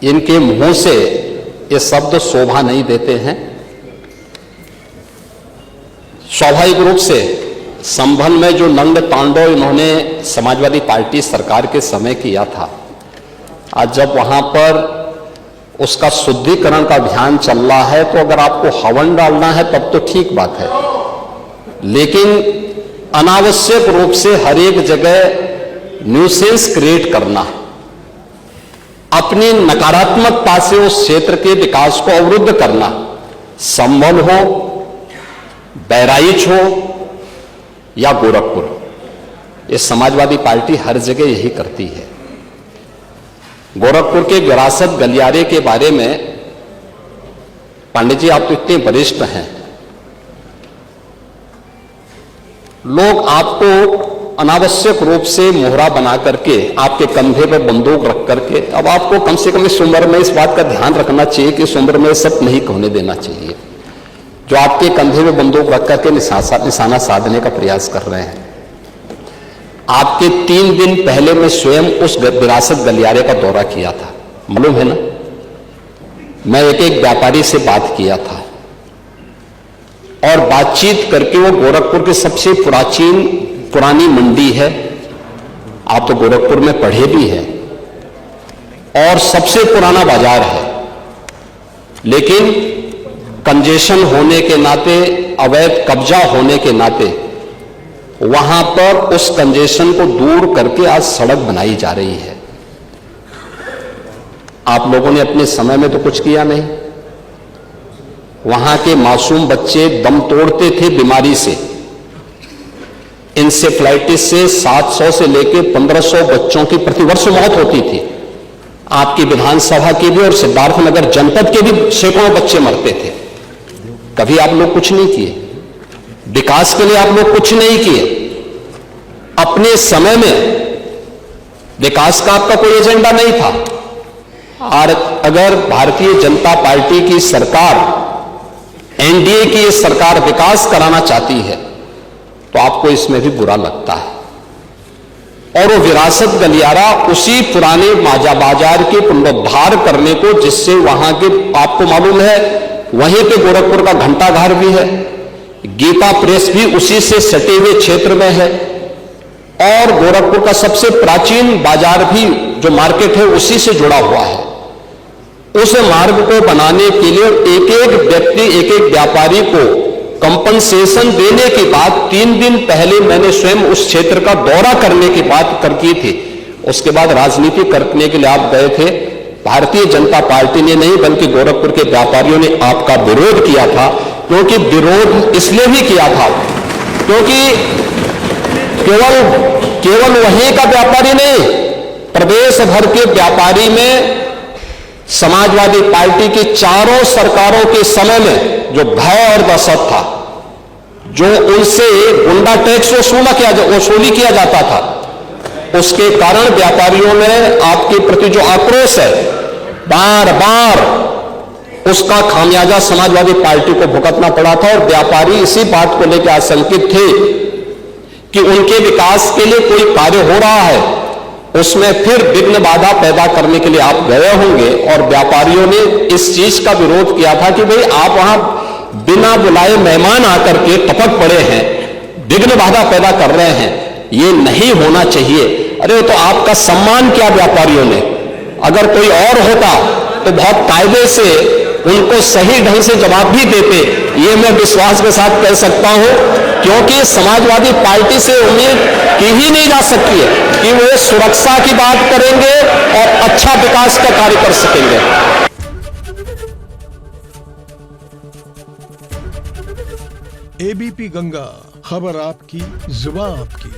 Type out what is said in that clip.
इनके मुंह से ये शब्द शोभा नहीं देते हैं। स्वाभाविक रूप से संभल में जो नंग तांडव इन्होंने समाजवादी पार्टी सरकार के समय किया था, आज जब वहां पर उसका शुद्धिकरण का अभियान चल रहा है, तो अगर आपको हवन डालना है तब तो ठीक बात है, लेकिन अनावश्यक रूप से हर एक जगह न्यूसेंस क्रिएट करना, अपनी नकारात्मकता से उस क्षेत्र के विकास को अवरुद्ध करना, संभल हो, बहराइच हो या गोरखपुर, ये समाजवादी पार्टी हर जगह यही करती है। गोरखपुर के विरासत गलियारे के बारे में पांडे जी आप तो इतने वरिष्ठ हैं, लोग आपको अनावश्यक रूप से मोहरा बना करके आपके कंधे पर बंदूक रख करके, अब आपको कम से कम इस उम्र में इस बात का ध्यान रखना चाहिए कि इस उम्र में सब नहीं होने देना चाहिए, जो आपके कंधे में बंदूक रख करके निशाना साधने का प्रयास कर रहे हैं। आपके 3 दिन पहले मैं स्वयं उस विरासत गलियारे का दौरा किया था, मालूम है ना। मैं एक व्यापारी से बात किया था और बातचीत करके, वो गोरखपुर की सबसे पुरानी मंडी है, आप तो गोरखपुर में पढ़े भी हैं, और सबसे पुराना बाजार है, लेकिन कंजेशन होने के नाते, अवैध कब्जा होने के नाते वहां पर उस कंजेशन को दूर करके आज सड़क बनाई जा रही है। आप लोगों ने अपने समय में तो कुछ किया नहीं। वहां के मासूम बच्चे दम तोड़ते थे बीमारी से, इंसेफ्लाइटिस से 700 से लेकर 1500 बच्चों की प्रतिवर्ष मौत होती थी। आपकी विधानसभा के भी और सिद्धार्थनगर जनपद के भी सैकड़ों बच्चे मरते थे। कभी आप लोग कुछ नहीं किए, विकास के लिए आप लोग कुछ नहीं किए। अपने समय में विकास का आपका कोई एजेंडा नहीं था। और अगर भारतीय जनता पार्टी की सरकार, एनडीए की ये सरकार विकास कराना चाहती है, तो आपको इसमें भी बुरा लगता है। और वो विरासत गलियारा उसी पुराने बाजार के पुनरुद्धार करने को, जिससे वहां के, आपको मालूम है वहीं पे गोरखपुर का घंटाघर भी है, गीता प्रेस भी उसी से सटे हुए क्षेत्र में है, और गोरखपुर का सबसे प्राचीन बाजार भी जो मार्केट है उसी से जुड़ा हुआ है। उस मार्ग को बनाने के लिए एक एक व्यक्ति, एक एक व्यापारी को कंपनसेशन देने की बात 3 दिन पहले मैंने स्वयं उस क्षेत्र का दौरा करने की बात कर की थी। उसके बाद राजनीति करने के लिए आप गए थे। भारतीय जनता पार्टी ने नहीं, बल्कि गोरखपुर के व्यापारियों ने आपका विरोध किया था। क्योंकि विरोध इसलिए भी किया था क्योंकि केवल वहीं का व्यापारी नहीं, प्रदेश भर के व्यापारी में समाजवादी पार्टी की चारों सरकारों के समय में जो भय और दहशत था, जो उनसे गुंडा टैक्स वसूली किया जाता था, उसके कारण व्यापारियों में आपके प्रति जो आक्रोश है, बार बार उसका खामियाजा समाजवादी पार्टी को भुगतना पड़ा था। और व्यापारी इसी बात को लेकर आशंकित थे कि उनके विकास के लिए कोई कार्य हो रहा है, उसमें फिर विघ्न बाधा पैदा करने के लिए आप गए होंगे। और व्यापारियों ने इस चीज का विरोध किया था कि भाई आप वहां बिना बुलाए मेहमान आकर के टपक पड़े हैं, विघ्न बाधा पैदा कर रहे हैं, ये नहीं होना चाहिए। अरे तो आपका सम्मान किया व्यापारियों ने। अगर कोई और होता तो बहुत कायदे से उनको सही ढंग से जवाब भी देते, ये मैं विश्वास के साथ कह सकता हूं, क्योंकि समाजवादी पार्टी से उम्मीद की ही नहीं जा सकती है कि वो सुरक्षा की बात करेंगे और अच्छा विकास का कार्य कर सकेंगे। एबीपी गंगा, खबर आपकी, जुबान आपकी।